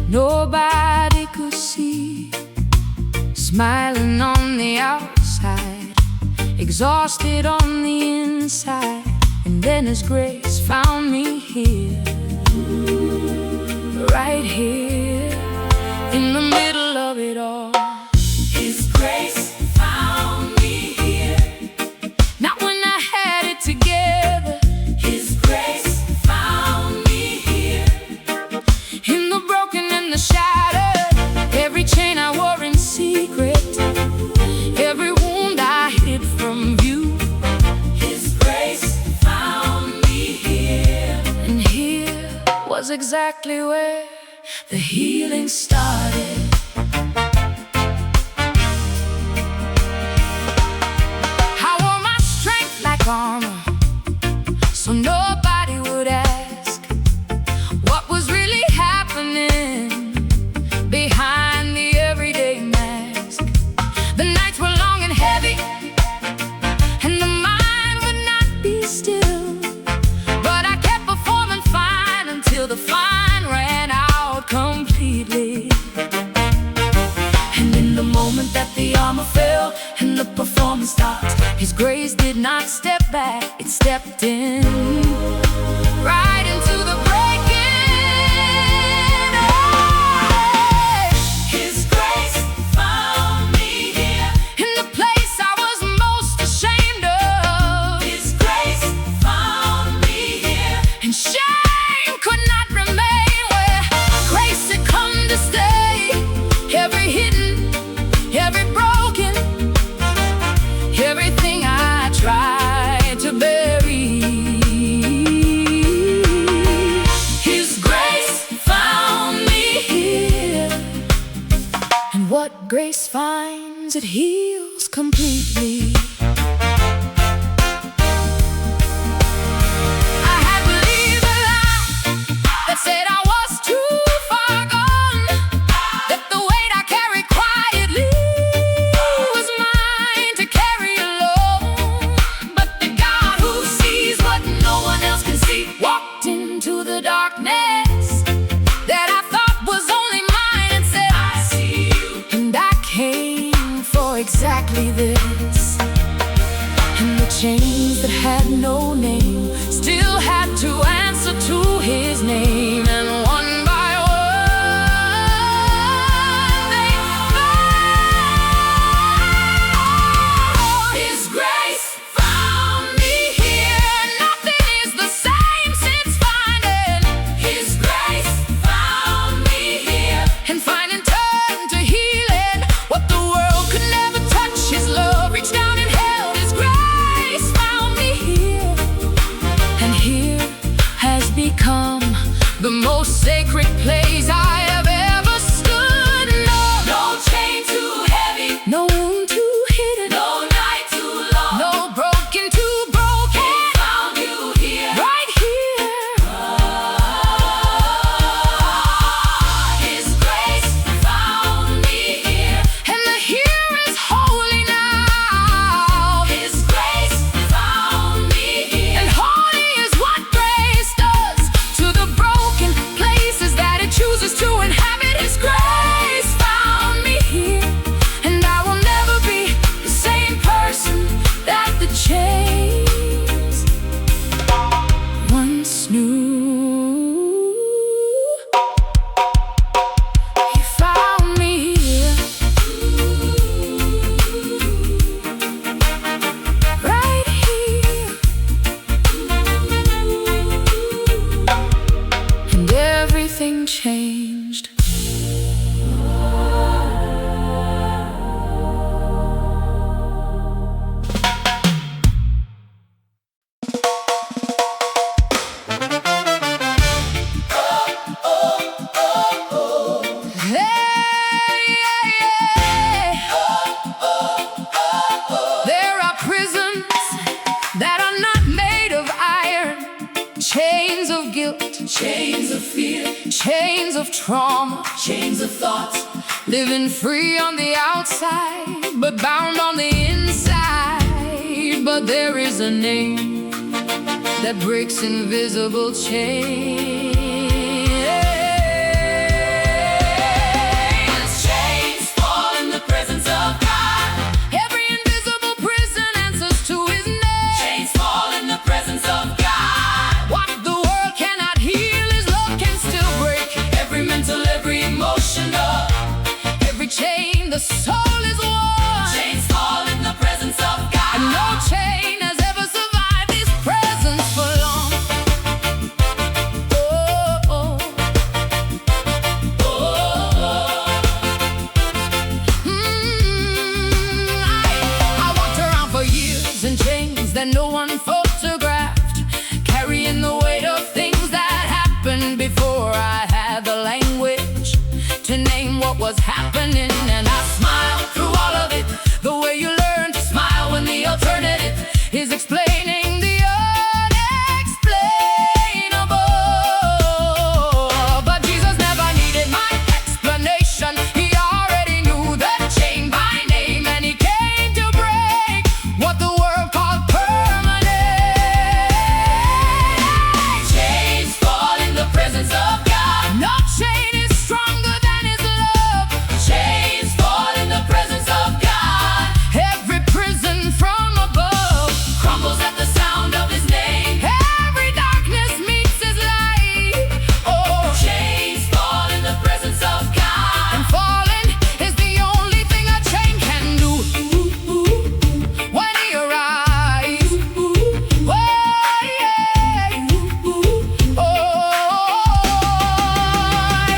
nobody could see. Smiling on the outside, exhausted on the inside. And then His grace found me here, right here, in the middle of it all. His grace found me here. Not when I had it together. His grace found me here. In the broken and the shattered, every chain I wore in secret, every wound I hid from view. His grace found me here. And here was exactly where the healing started. I wore my strength like armor, so nobody would ask what was really happening behind the everyday mask. The nights were long and heavy, and the mind would not be still. But I kept performing fine until the fine ran out completely. And in the moment that the armor fell and the performance stopped, His grace did not step back, it stepped in, right into the breaking. His grace found me here. In the place I was most ashamed of, His grace found me here. and shame could not remain where grace had come to stay. Every hidden, every broken, everything I tried to bury, His grace found me here. And what grace finds, it heals completely. I had believed a lie that said I was too far gone, that the weight I carried quietly was mine to carry alone. But the God who sees what no one else can see walked into the darkness that I thought was only mine and said, I see you. and I came for exactly this. And the chains that had no name still had to answer to His name. And one by one they fell. His grace found me here. Nothing is the same since finding His grace found me here. and finding turn to healing what the world could never touch. His love reached down and held. His grace found me here. And here has become the most sacred place I have ever stood. No chain too heavy. No wound too hidden, No night too long. no broken too broken. Found you here. Right here, His grace found me here. and the here is holy now. His grace found me here. And holy is what grace does to the broken places that it chooses to inhabit. His grace found me here, and I will never be the same person that the chains once knew. He found me here, right here, and everything changed. Hey, there are prisons that are not made of iron, chains of guilt, Chains of fear. chains of trauma, Chains of thoughts. living free on the outside, but bound on the inside. But there is a name that breaks invisible chains. what was happening, and I smiled through all of it. The way you learn to smile when the alternative is explaining the unexplainable. But Jesus never needed my explanation. He already knew the chain by name, and he came to break what the world called permanent. Chains fall in the presence of God. No chain is stronger than his love. Chains fall in the presence of God. Every prison from above crumbles at the sound of his name. Every darkness meets his light. Oh, chains fall in the presence of God. And falling is the only thing a chain can do. When he arrives, oh yeah,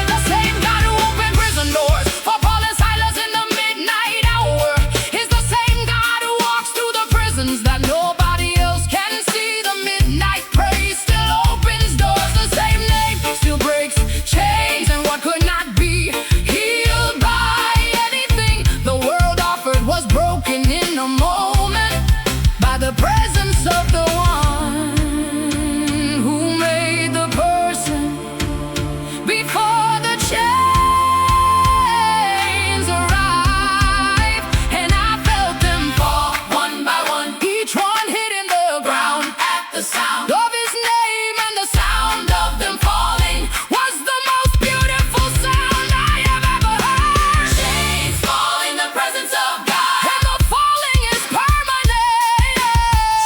the same God who opened prison doors for Paul and Silas in the midnight hour is the same God who walks through the prisons that nobody else can see. The midnight praise still opens doors. The same name still breaks chains, and what could not be healed by anything the world offered was broken in a moment by the presence of the one who made the person before the chains arrived. And I felt them fall one by one, each one hitting the ground at the sound of his name. And the sound of them falling was the most beautiful sound I have ever heard. Chains fall in the presence of God, and the falling is permanent.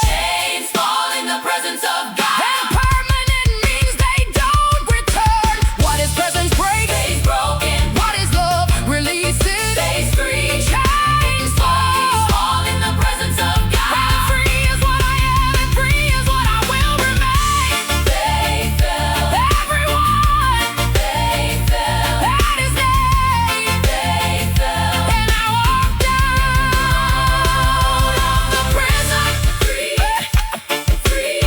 Chains fall in the presence of God, and permanent means they don't return. What his presence breaks stays broken. What his love releases stays free. Chains fall in the presence of God. And free is what I am, and free is what I will remain. They fell, everyone. They fell at his name. They fell, and I walked out of the prison, free, free,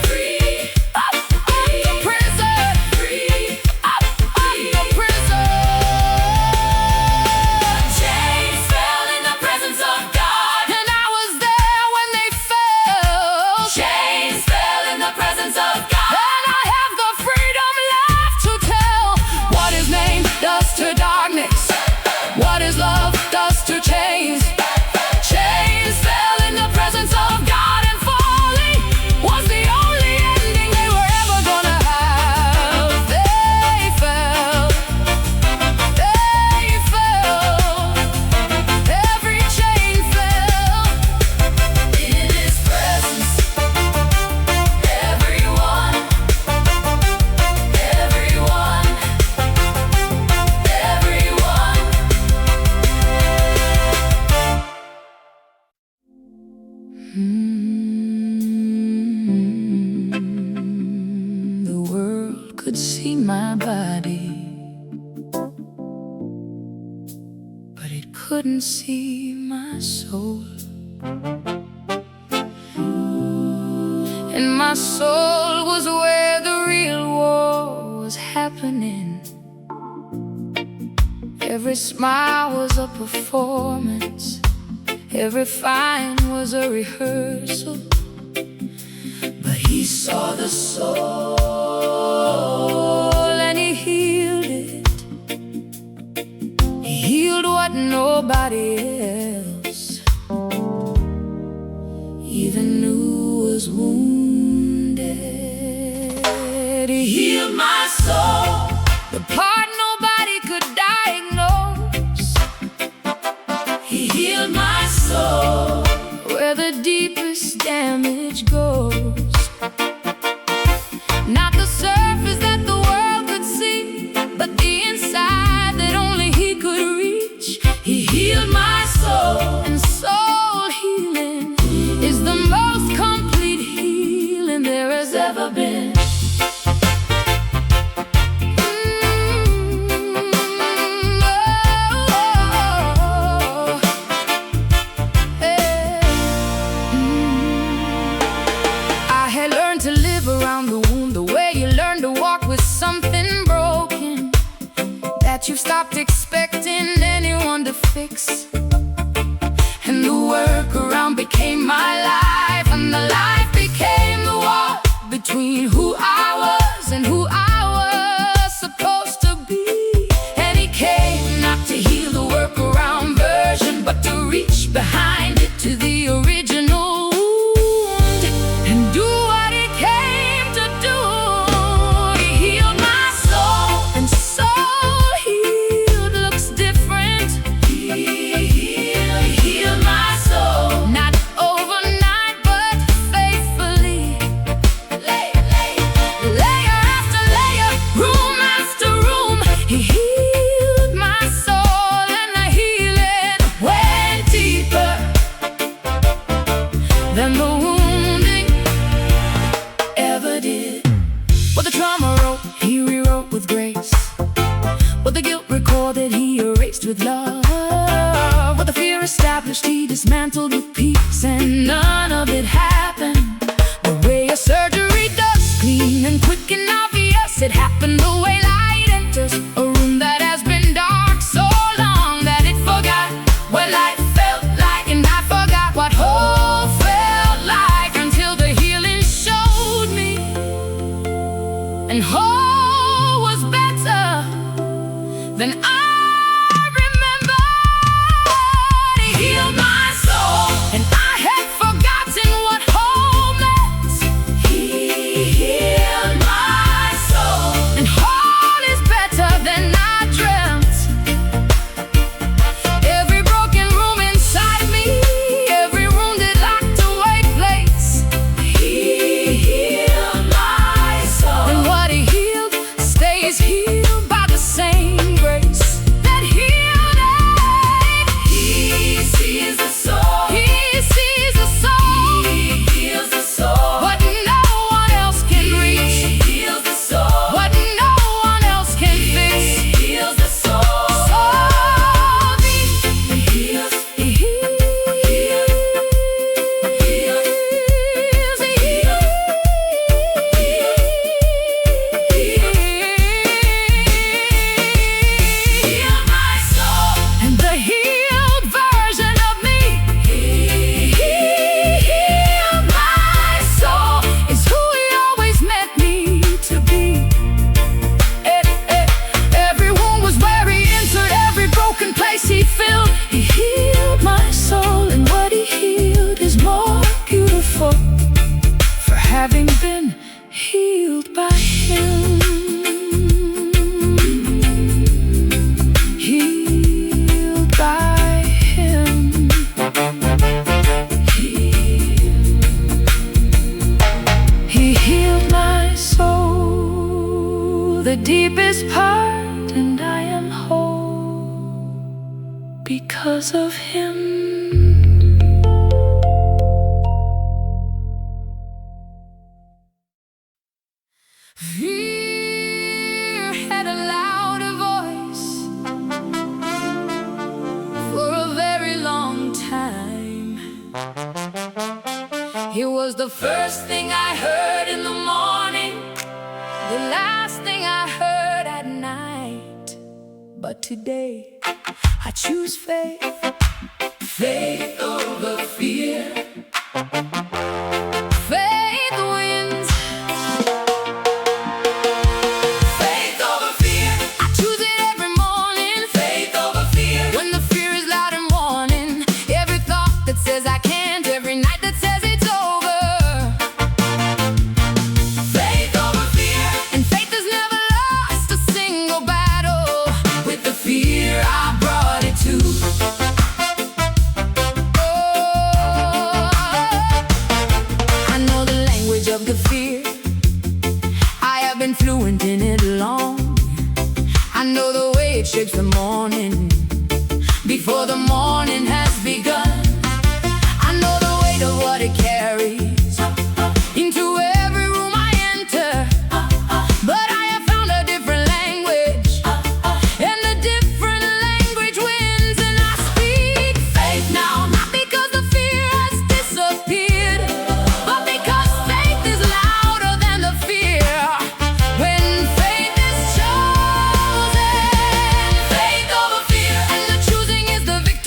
free, up the prison, free, up the prison. Chains fell in the presence of God, and I was there when they fell. Chains fell in the presence of God, and I have the freedom left to tell what his name does to darkness, what his love does to chains. Chains fell in the presence of God, and falling was the only ending they were ever gonna have. They fell, every chain fell in his presence. Everyone, everyone, everyone. The world could see my body, but it couldn't see my soul. And my soul was where the real war was happening. Every smile was a performance, every fine was a rehearsal. But he saw the soul, and he healed it. He healed what nobody else even knew was wounded. He healed my soul, the part nobody could diagnose. He healed my soul, where the deepest damage goes. Not the surface that the world could see, but the inside that only he could reach. He healed my soul, and soul healing is the most complete healing there has ever been. You've stopped The way light enters a room that has been dark so long that it forgot what life felt like, and I forgot what hope felt like until the healing showed me. And hope was better than I remembered. He healed my soul, and I had forgotten what hope meant. He healed my soul, and hope is better than I dreamt. Every broken room inside me, every wounded locked away place, He healed my soul. And what He healed stays healed by the same grace that healed it. He sees the soul. He sees the soul. He heals the soul. What no one else can reach. He heals the soul. What no one else can fix. He heals the soul. So He heals. He heals. He heals. He healed my soul, and the healed version of me. He healed my soul is who He always meant me to be. Every wound was where He entered, every broken place He filled. He healed my soul, and what He healed is more beautiful for having been healed by Him. Healed by Him. He healed my soul, the deepest part, and I am whole because of Him. Fear had a louder voice for a very long time. It was the first thing I heard in the morning, the last thing I heard at night. But today I choose faith, faith over fear. Faith wins. Faith over fear. I choose it every morning. Faith over fear. When the fear is loud and warning, every thought that says I can't, every night that says it's over. Faith over fear. And faith has never lost a single battle. With the fear I brought it to. I know the language of the fear. I have been fluent in it long. I know the way it shapes the morning before the morning has begun. I know the weight of what it carries into every room I enter. But I have found a different language, and the different language wins. And I speak faith now, not because the fear has disappeared, but because faith is louder than the fear. When faith is chosen, faith over fear, and the choosing is the victory.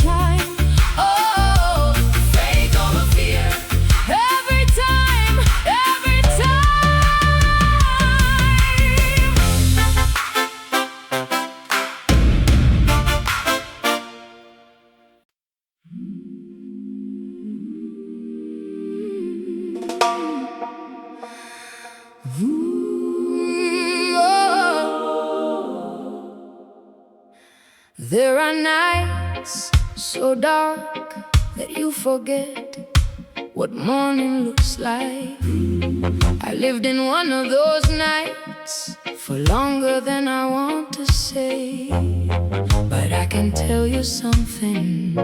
time. Oh, Faith over fear. every time, every time. There are nights so dark that you forget what morning looks like. I lived in one of those nights for longer than I want to say. But I can tell you something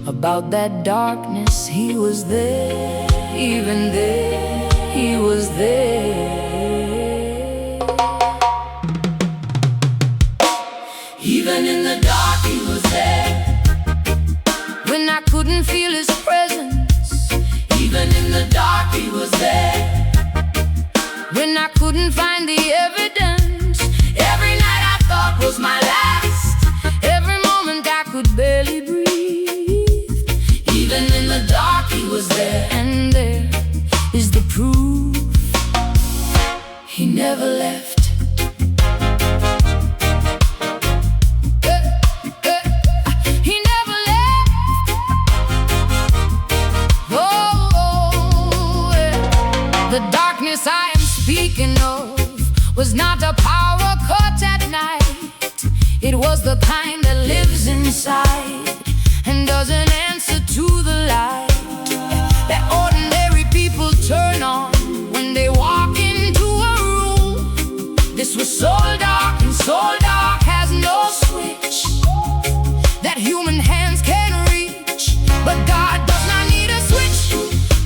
about that darkness. He was there, even there, he was there. Even in the dark, he was there. When I couldn't feel his presence, Even in the dark, he was there. when I couldn't find the evidence, Every night I thought was my last. every moment I could barely breathe. Even in the dark, he was there. And there is the proof. He never left. He never left. Oh, yeah. The darkness I am speaking of was not a power cut at night. It was the kind that lives inside and doesn't answer to the light that ordinary people turn on when they walk into a room. This was so dark, and so dark has no switch that human hands can reach. But God does not need a switch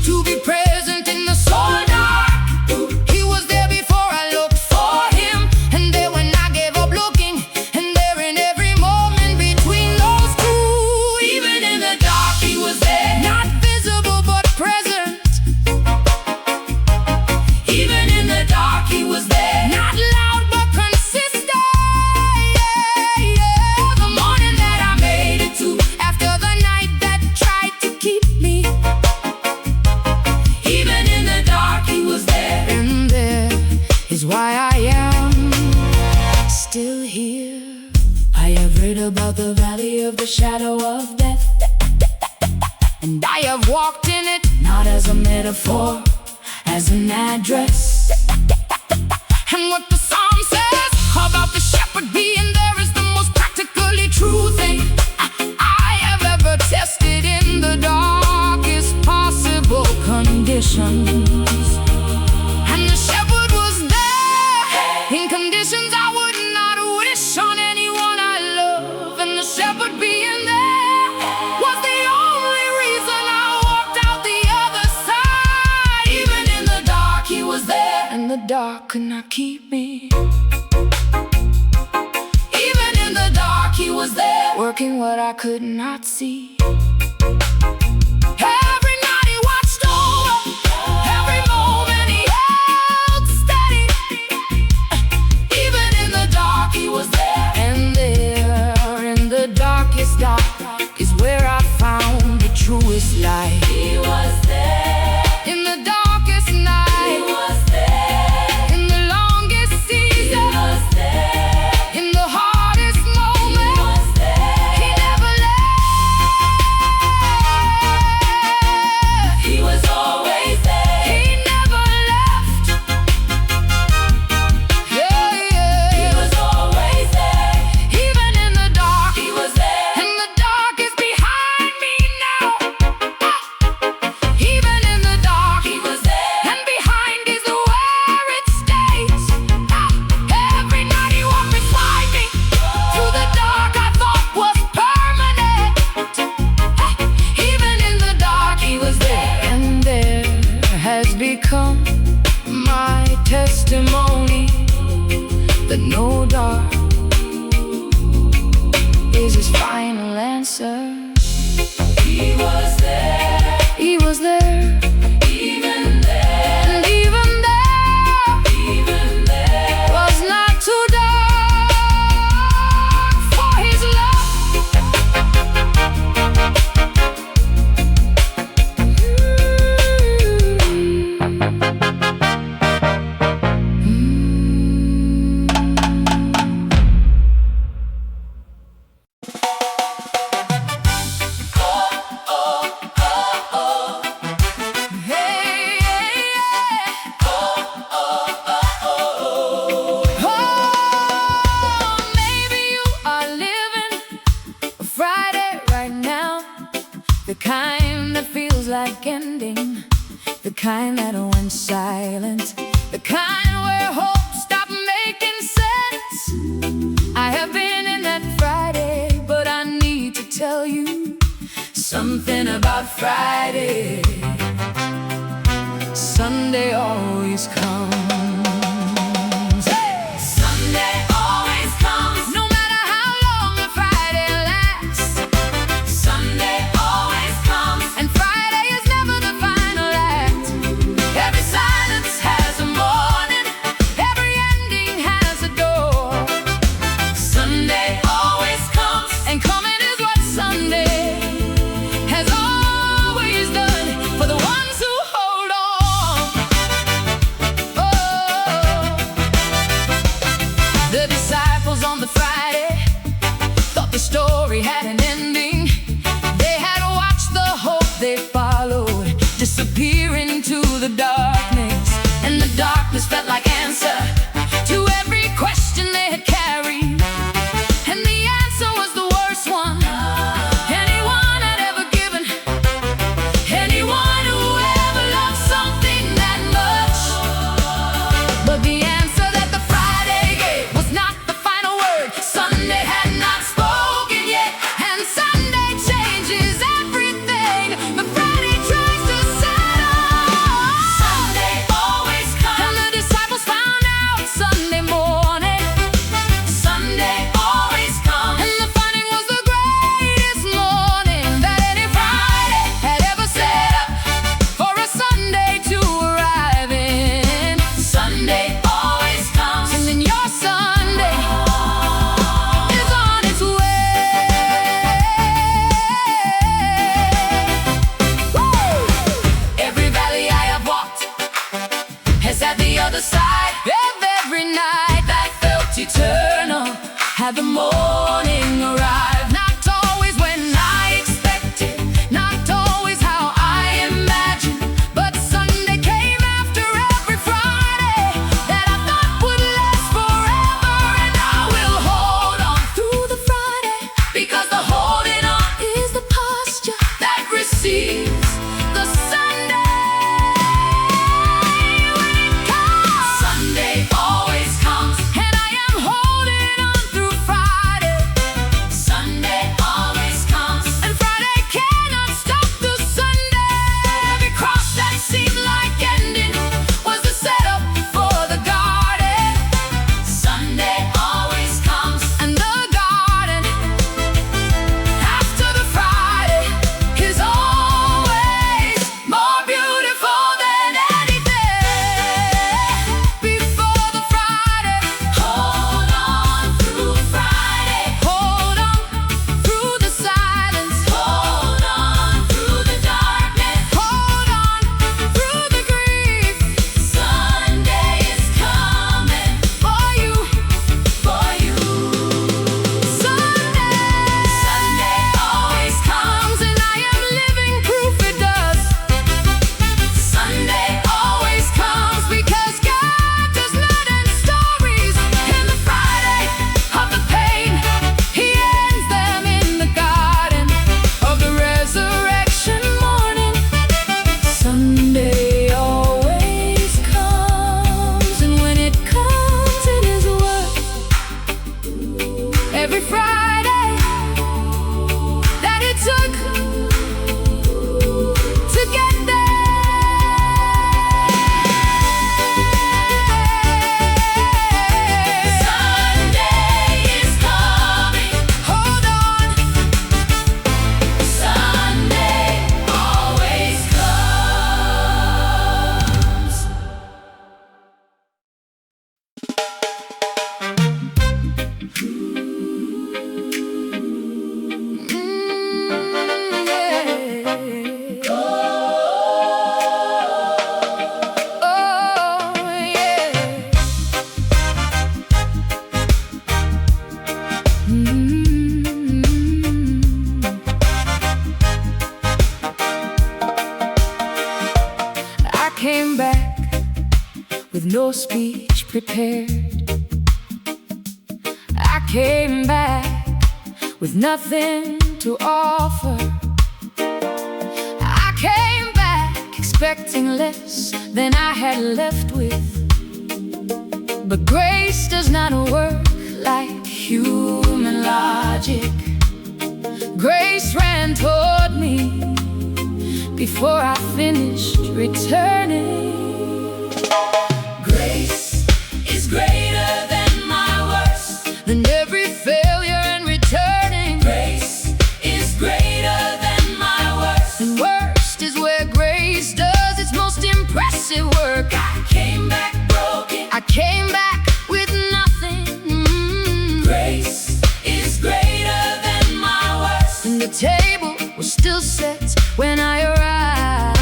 to be present in the soul dark. He was there before I looked for him, and there when I gave up looking, and there in every moment between those two. Even in the dark, he was there. Not visible but present. Even in the dark, he was there. Not loud but consistent. The morning that I made it to, after the night that tried to keep me. Even in the dark, he was there. And there is why I am still here. I have read about the valley of the shadow of death, and I have walked in it, not as a metaphor, as an address. And what the psalm says about the shepherd being there is the most practically true thing I have ever tested in the darkest possible conditions. And the shepherd was there in conditions I would not wish on anyone I love. And the shepherd being there was the only reason I walked out the other side. Even in the dark, he was there. And the dark could not keep me. Even in the dark, he was there. Working what I could not see. Every night he watched over, every moment he held steady. Even in the dark, he was there. And there in the darkest dark is where I found the truest light. He was there. In the darkest He night, was there. in the longest He season, was there. in the hardest He moment, was there. he never left. He was always there. He never left. Yeah, yeah. He was always there. Even in the dark, He was there. and the dark is behind me now. Even in the dark, He was there. and behind is where it stays. Every night he walked beside me through the dark I thought was permanent. Even in the dark, he was there, and there has become my testimony that no dark is his final answer. He was there. He was there, Even there. and even there Even there. was not too dark for his love. the kind that feels like ending, the kind that went silent, the kind where hope stopped making sense. I have been in that Friday, but I need to tell you something about Friday. Sunday always comes. Sunday always comes. No matter how long a Friday lasts, Sunday always comes. and Friday is never the final act. Every silence has a morning, every ending has a door. Sunday always comes. And coming is what Sunday has always done for the ones who hold on. Oh, the disciples on the Friday thought the story had an ending. They had watched the hope they followed disappear into the darkness, and the darkness felt like answer to every question they had carried. And the answer was the worst one anyone had ever given. Anyone who ever loved something that much. But the answer that the Friday gave was not the final word. Sunday had not spoken yet, and Sunday changes everything. The Friday tries to settle. Sunday always And comes. the disciples found out Sunday morning. Sunday always comes. And the finding was the greatest morning that any Friday had ever set up for a Sunday to arrive in. Sunday always comes. And then your Sunday is on its way. Woo! Every valley I have walked has had the other side of every night that felt eternal. Had the morning arrive, not always when I expected, not always how I imagined, but Sunday came after every Friday that I thought would last forever. And I will hold on through the Friday, Because the holding on is the posture that receives. the Sunday when it comes. Sunday always comes. And I am holding on through Friday. Sunday always comes. And Friday cannot stop the Sunday. Every cross that seemed like ending was the setup for the garden. Sunday always comes. And the garden after the Friday is always more beautiful than anything before the Friday. Hold on through Friday. Hold on through the silence. Hold on through the darkness. Hold on through the grief. Sunday is coming For you, for you. Sunday. Sunday always comes. And I am living proof it does. Sunday always comes. Because God does not end stories in the Friday of the pain. He ends them in the garden of the resurrection morning. Sunday always comes, and when it comes, it is worth every Friday that it took to get there. Sunday is coming. Hold on. Sunday always comes. Yeah. Oh, yeah. I came back with no speech prepared. I came back with nothing to offer. expecting less than I had left with. But grace does not work like human logic. Grace ran toward me before I finished returning. Grace is greater than my worst, Than every failure and returning. grace is greater than my worst. And worst is where grace does its most impressive work. I came back broken, I came back with nothing. grace is greater than my worst. And the table was still set when I arrived.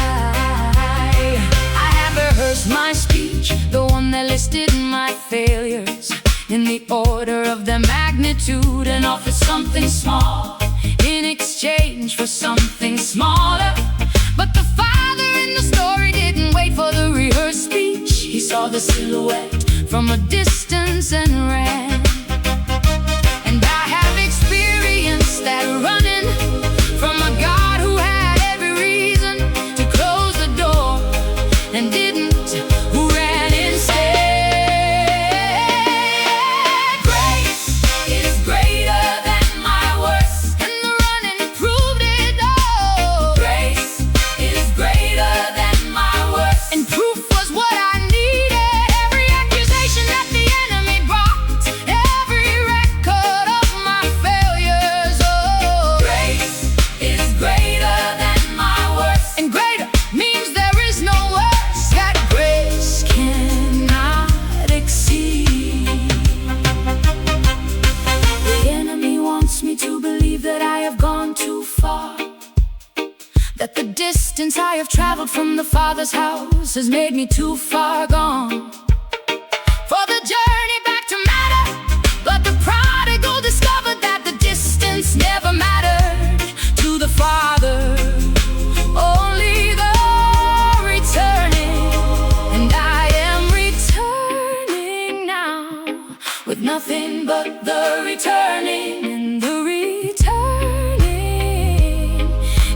I had rehearsed my speech, the one that listed my failures in the order of their magnitude, and offered something small in exchange for something smaller. But the father in the story didn't wait for the rehearsed speech. He saw the silhouette from a distance and ran. And I have experienced that running from a God who had every reason to close the door and didn't, who ran instead. Grace is greater than my worst, And the running proved it all. grace is greater than my worst. And proof was what I needed. Every accusation that the enemy brought, every record of my failures. Oh, Grace is greater than my worst. and greater means there is no worse that grace cannot exceed. The enemy wants me to believe that I have gone too far, that the distance I have traveled from the Father's house has made me too far gone for the journey back to matter. But the prodigal discovered that the distance never mattered to the Father, only the returning. And I am returning now with nothing but the returning. And the returning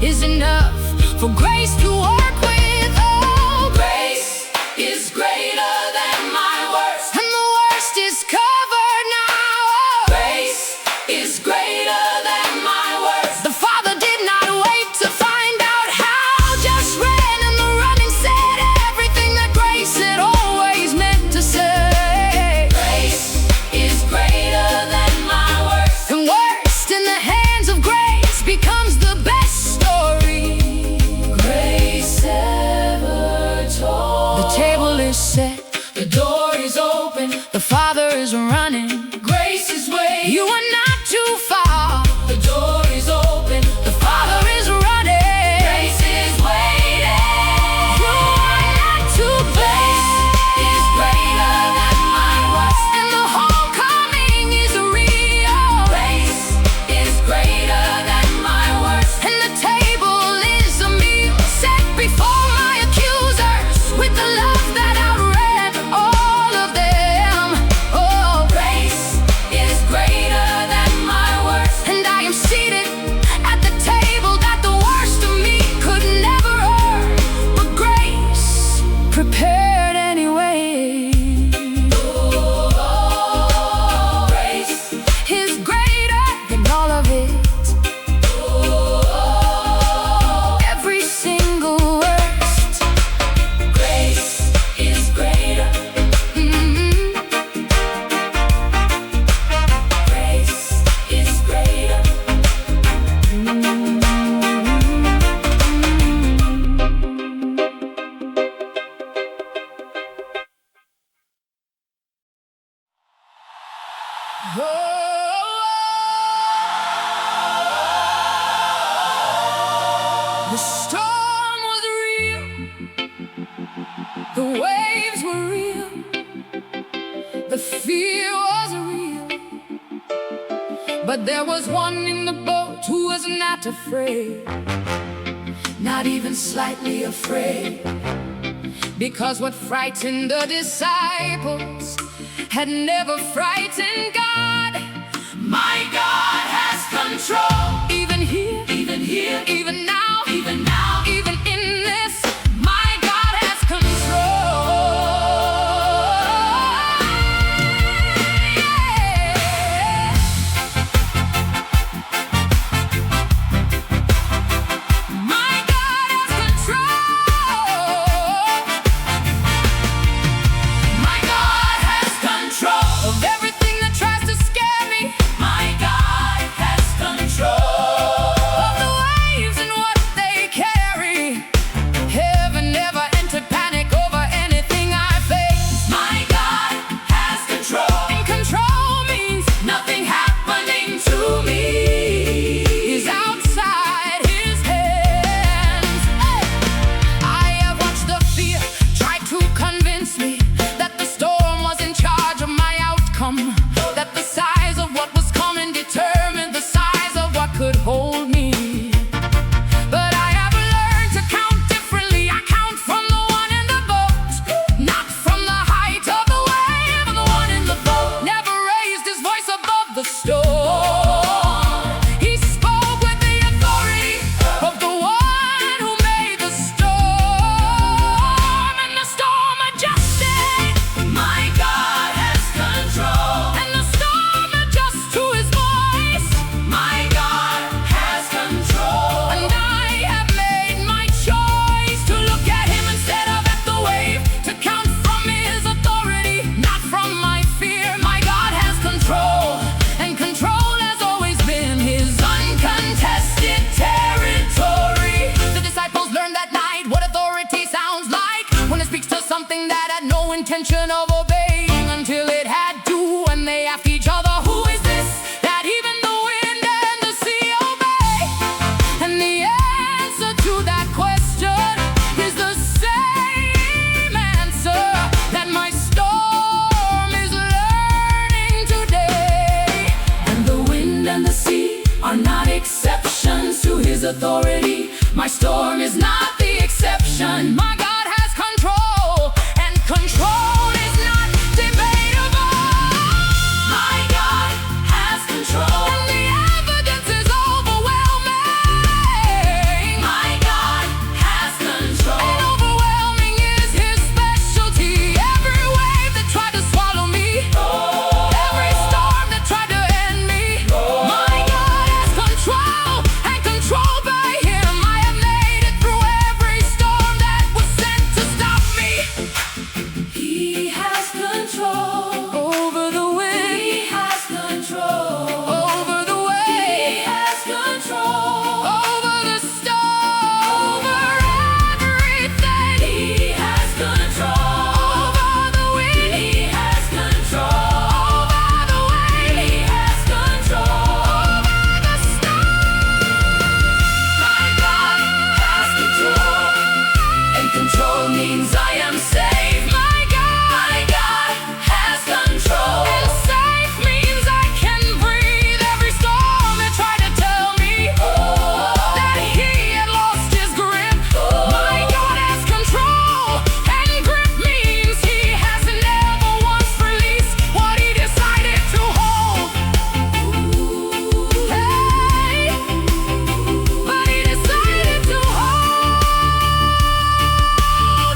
is enough for grace to work with. Oh, Grace is greater than my worst. and the worst is covered now. Oh, Grace is greater than my worst. the Father did not wait to find out how, just ran, and the running said everything that grace had always meant to say. Grace is greater than my worst. And worst in the hands of grace becomes the best story Grace ever told. The table is set, The door is open. the Father is running. Grace is waiting. You are not too far, The door is open. the Father is running. Grace is waiting. You are not too Grace bad, is greater than my worst. and the homecoming is real. Grace is greater than my worst. And the table is a meal set before my accusers with the love that outran all of them. Oh, Grace is greater than my worst. and I am seated at the table that the worst of me could never earn. But grace prepared anyway. Oh, grace. Is greater than all of it. Oh, Every single worst. grace is greater. Mm-hmm. Grace is greater. The storm was real, the waves were real, the fear was real. But there was one in the boat who was not afraid, not even slightly afraid. Because what frightened the disciples had never frightened God. My God has control. Even here, Even here, even now, even now, even in this, my God intention of obeying until it had to, and they asked each other, who is this that even the wind and the sea obey? And the answer to that question is the same answer that my storm is learning today. And the wind and the sea are not exceptions to his authority. My storm is not the exception. My God has control, and control is not debatable. My God has control. And the evidence is overwhelming. My God has control. And overwhelming is his specialty. Every wave that tried to swallow me, every storm that tried to end me, my God has control, and controlled by him I have made it through every storm that was sent to stop me. He has control. Over the wind, He has control. over the wave, He has control. over the storm, over everything. He has control. Over the wind, He has control. over the wave, He has control. over the storm. My God has control. And control means I am safe. My God, My God has control. and safe means I can breathe. Every storm that tried to tell me that he had lost his grip, my God has control, and grip means he has never once released what he decided to hold. Hey, but he decided to hold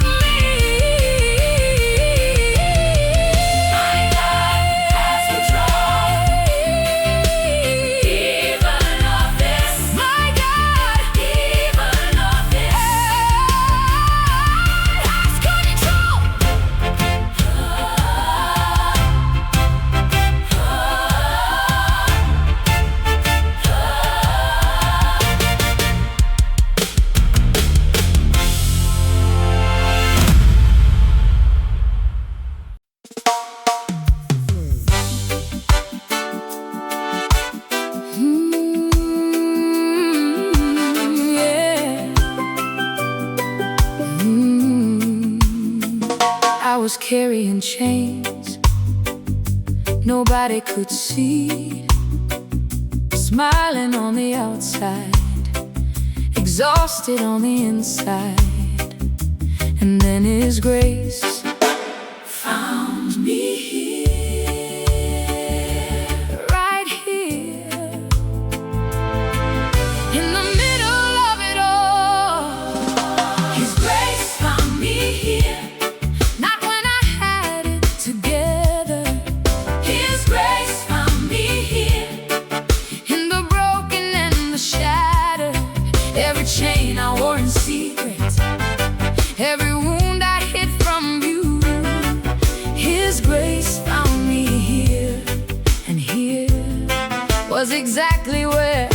me. My God has control. Even of this. My God Even of this. has control. Yeah. I was carrying chains nobody could see, smiling on the outside, exhausted on the inside. And then his grace Found me here. right here in the middle of it all. His grace found me here. Not when I had it together, His grace found me here. in the broken and the shattered. Every chain I wore in secret, every wound I hid from view. His grace found me here, and here was exactly where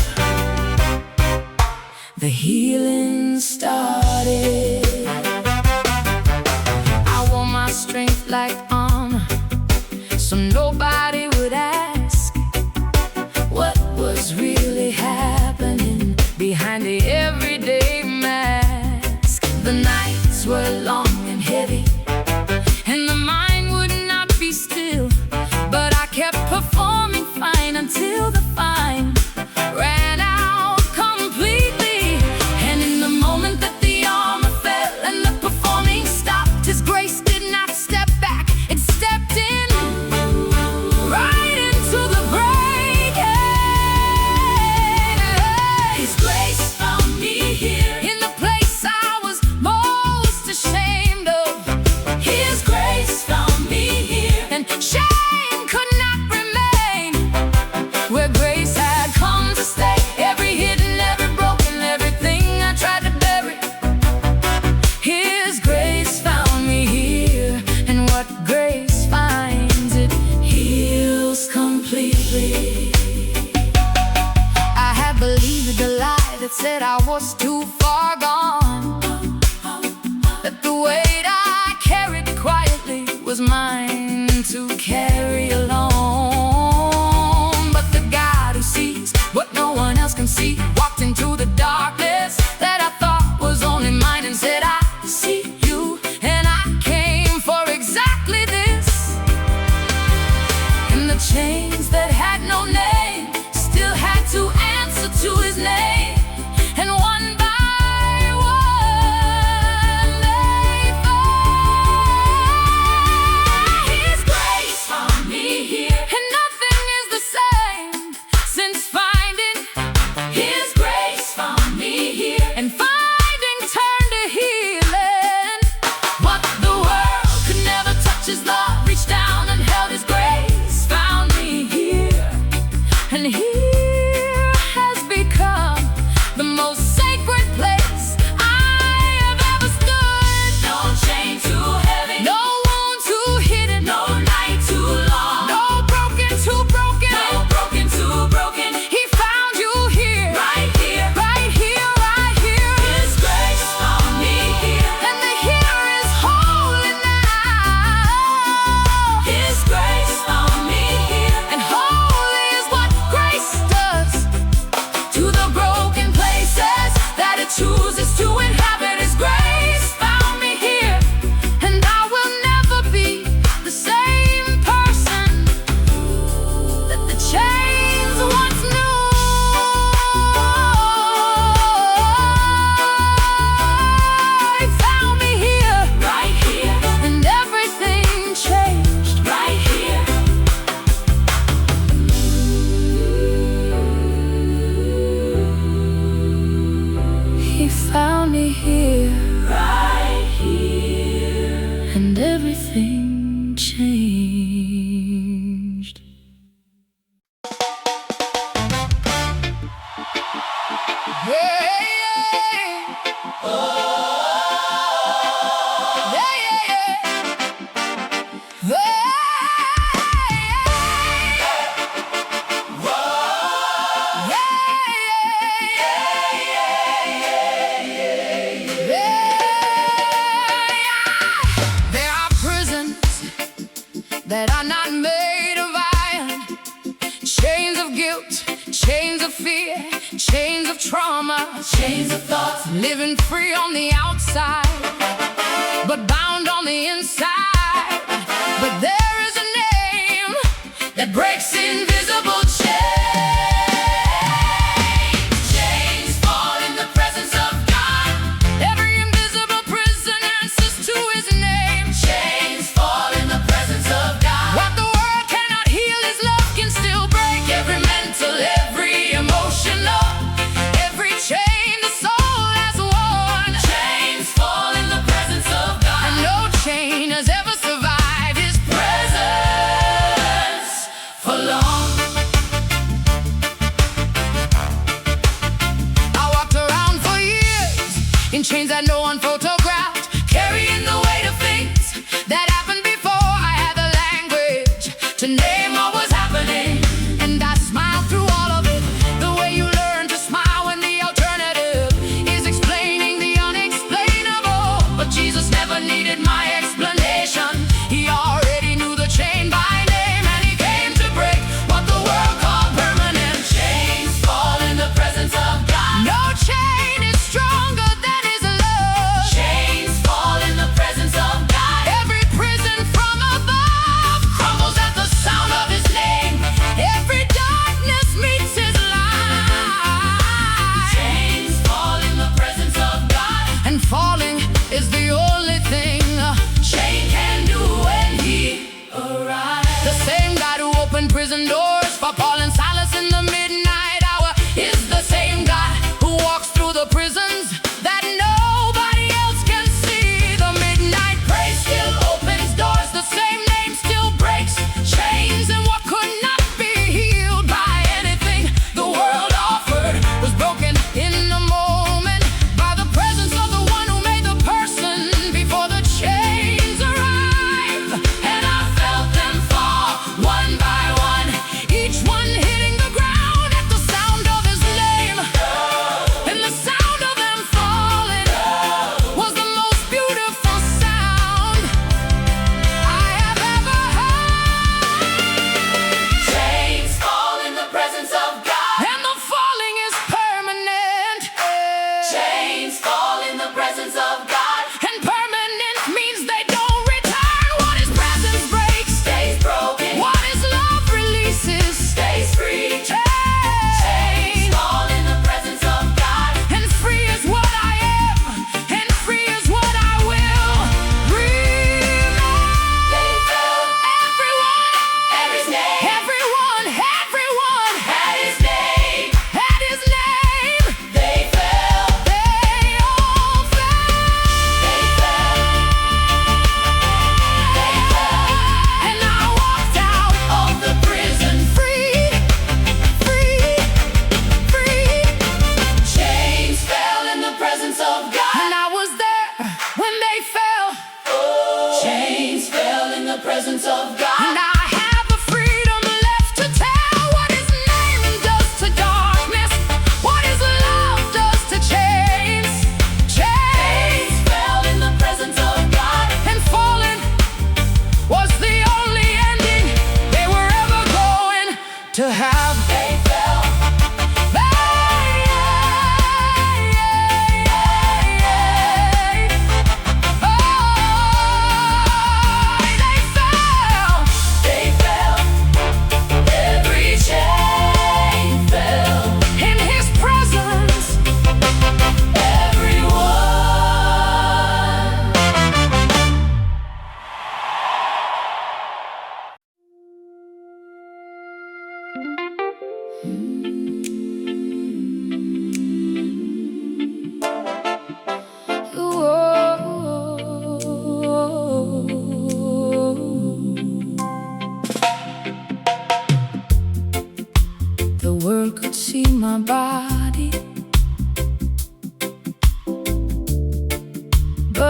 the healing started. I wore my strength like armor, so nobody would ask what was really happening behind the everyday mask. The nights were long and heavy, and the mind would not be still, but I kept performing fine until the fine ran out completely. And in the moment that the armor fell, found me here, right here. and everything changed. There are prisons that are not made of iron, chains of guilt, chains of fear, chains of trauma, Chains of thoughts, living free on the outside, but bound on the inside. But there is a name that breaks invisible chains. chains fall in the presence of God. Every invisible prison answers to his name. Chains fall in the presence of God. What the world cannot heal, his love can still break. Every mental, every emotional, every chain the soul has worn. Chains fall in the presence of God. And no chain has ever survived his Presence for long.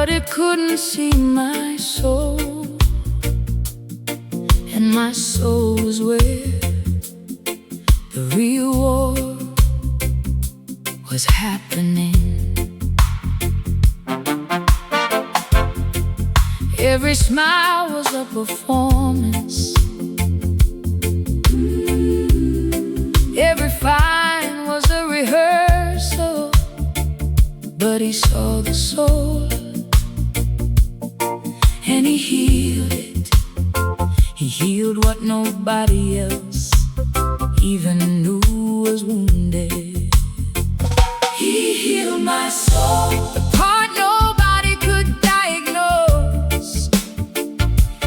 but it couldn't see my soul, and my soul was where the real war was happening. Every smile was a performance, every fine was a rehearsal, but he saw the soul and he healed it. He healed what nobody else even knew was wounded. He healed my soul, the part nobody could diagnose.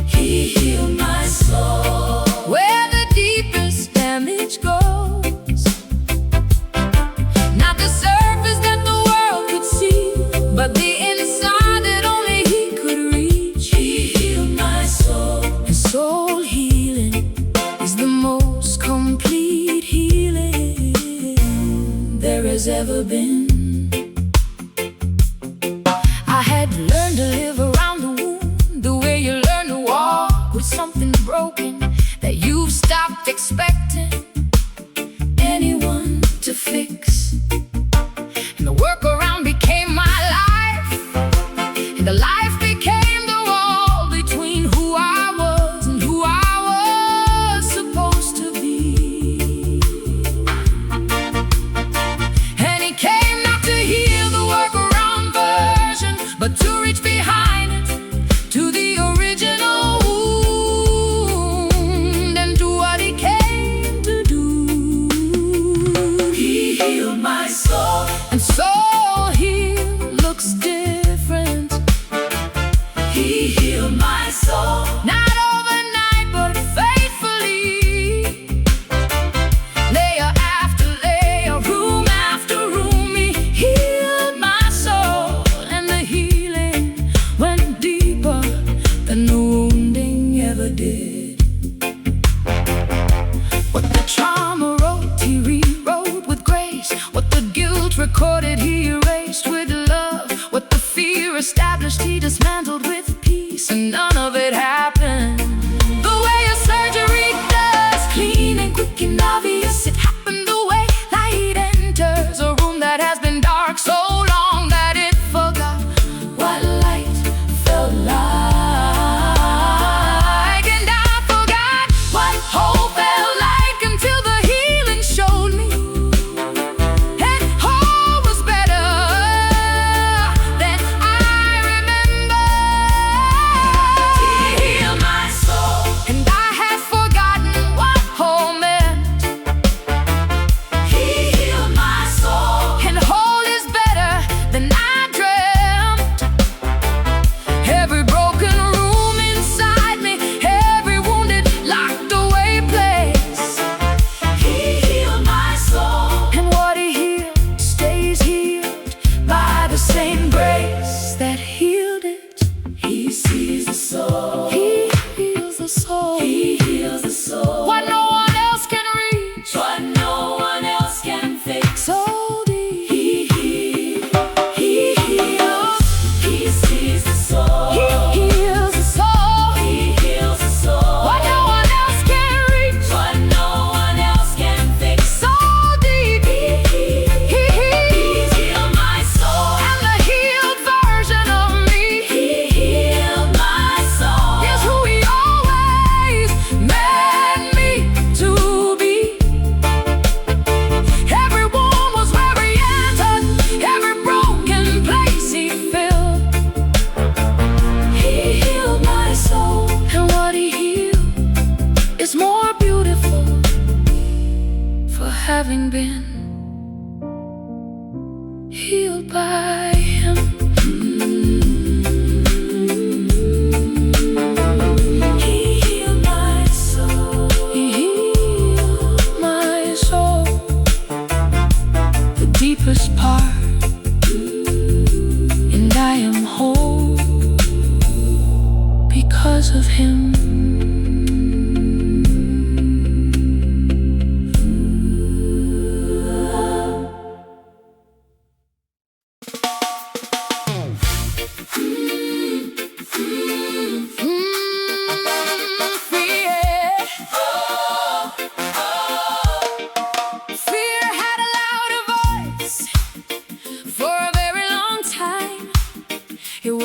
He healed my soul, where the deepest damage goes. Not the surface that the world could see, but the inside that only he could reach. He healed my soul, and soul healing is the most complete healing there has ever been. I had learned to live around the wound, the way you learn to walk with something broken that you've stopped expecting anyone to fix. And the workaround became my life, and the life became the wall between who I was and who I was supposed to be. And he came not to heal the workaround version, but to reach behind it to the original wound and do what he came to do. He healed my soul, and soul healed looks different. He healed my soul, not overnight but faithfully. Layer after layer, room after room, he healed my soul, and the healing went deeper than the wounding ever did. What the trauma wrote, he rewrote with grace. What the guilt recorded, he erased with love. What the fear established, he dismantled with peace. And none of it happened the way a surgery does, clean and quick and obvious. It happened the way light enters a room that has been dark so long that it forgot what light felt like. And I forgot what hope felt like until the healing showed me. And hope was better than I remember.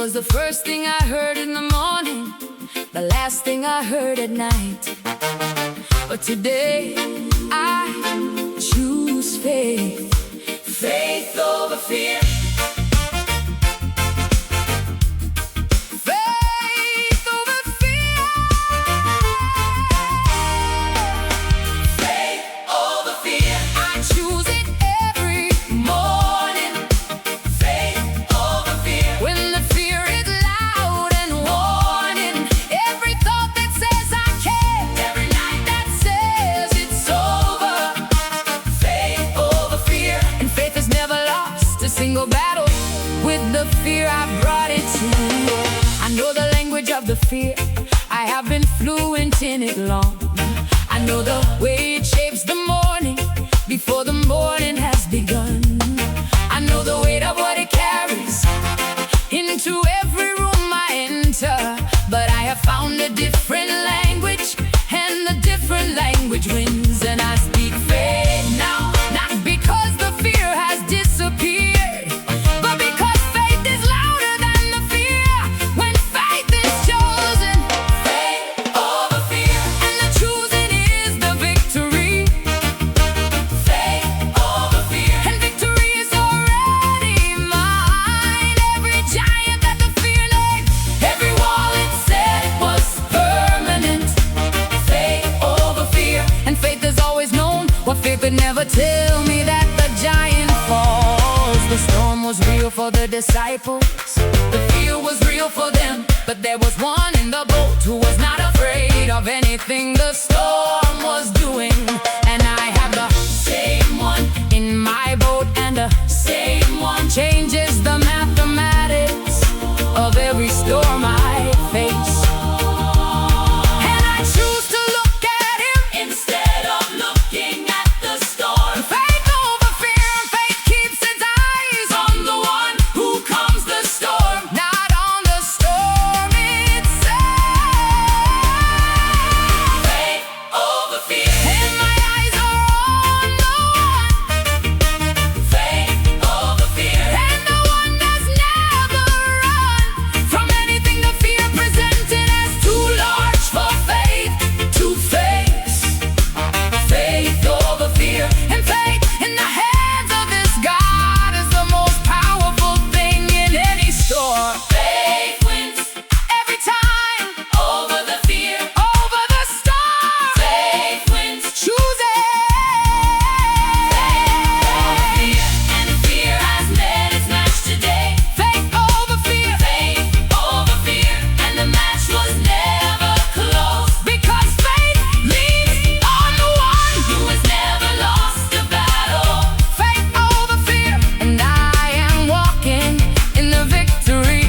was the first thing I heard in the morning, the last thing I heard at night. But today I choose faith, faith over fear. Faith over fear. Faith over fear. I choose it every morning. Faith over fear. When the fear is loud and warning, every thought that says I can't, every night that says it's over. Faith over fear. And faith has never lost a single battle with the fear I brought it to. I know the language of the fear, I have been fluent in it long. I know the way it shapes the morning before the morning has begun. I know the weight of what it carries into every room I enter. But I have found a different language, and the different language wins. And I speak faith now, not because the fear has disappeared, but because faith is louder than the fear. When faith is chosen, Faith over fear. and the choosing is the victory. Faith over fear. And victory is already mine. Every giant that the fear named, every wall it said was permanent. Faith over fear. And faith has always known what fear could never tell me, that the giant falls. The storm was real for the disciples, the fear was real for them. But there was one in the boat who was not afraid of anything the storm was doing. And I have the Same one. in my boat, and the Same one. changes the mathematics of every storm I face. And I choose to look at him. Instead of looking at the storm, Faith over fear, faith keeps its eyes on the one who calms the storm. not on the storm itself. Faith over fear. And my eyes are on the one, Faith over fear. and the one that's never run from anything the fear presented as too large for faith to face. Faith over fear. And faith in the hands of this God is the most powerful thing in any storm. Faith wins Every time, over the fear. over the storm, Faith wins choose it. fear. And fear has met its match today. Faith over fear, Faith over fear. And the match was never close. because faith leans on the one. Who has never lost a battle. Faith over fear, and I am walking in the victory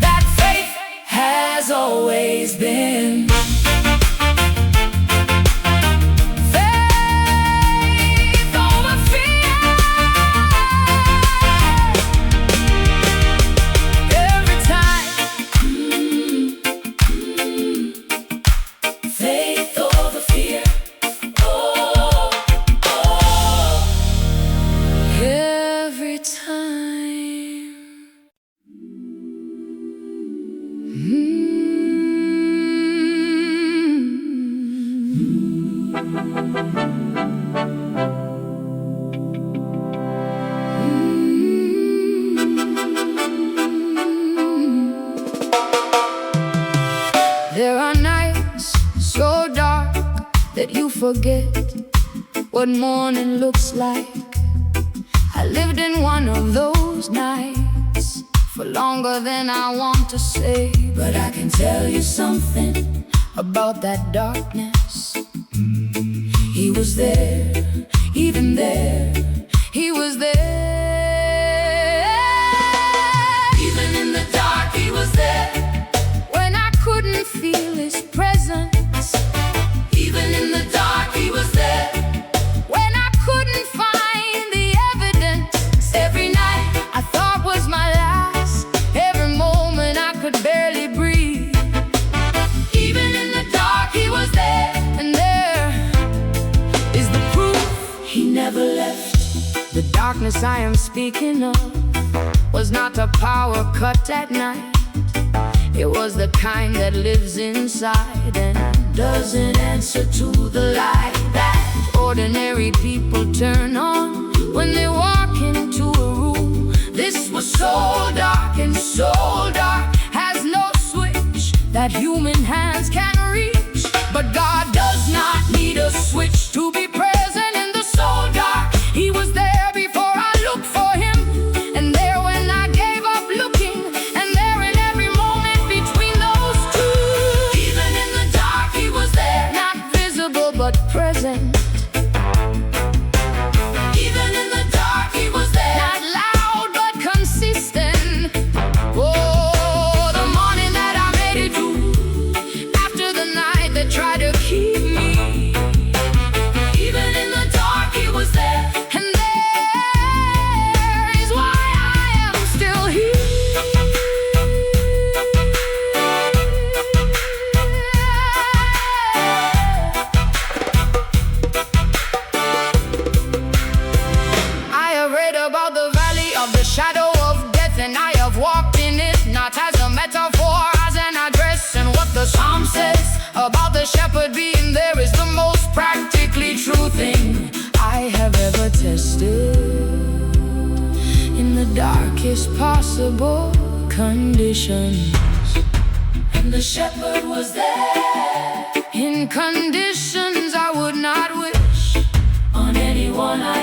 that faith has always been. Faith over fear. Every time, Faith over fear. Oh, oh. every time. There are nights so dark that you forget what morning looks like. I lived in one of those nights for longer than I want to say, but I can tell you something about that darkness. He was there, even there, he was there. Even in the dark, he was there. When I couldn't feel his presence, Even in the dark, he was there. when I couldn't find the evidence, every night I thought was my last, every moment I could barely breathe. Even in the dark, he was there. And there is the proof He never left. the darkness I am speaking of was not the power cut at night. It was the kind that lives inside and doesn't answer to the light that ordinary people turn on when they walk into a room. This was so dark and so dark, has no switch that human hands can reach. But God does not need a switch to be present in the soul dark. He was there before I looked for him, and there when I gave up looking, and there in every moment between those two. Even in the dark he was there, Not visible but present. even in the dark he was there. Not loud but consistent. Oh, the morning that I made it through, after the night that tried to keep me. Even in the dark he was there. And there is why I am still here. I have read about the valley of the shadow of death, and I have walked in it, not as a metaphor, as an address. And what the psalm says about the shepherd being there is the most practically true thing I have ever tested. In the darkest possible conditions, And the shepherd was there. in conditions I would not wish On anyone I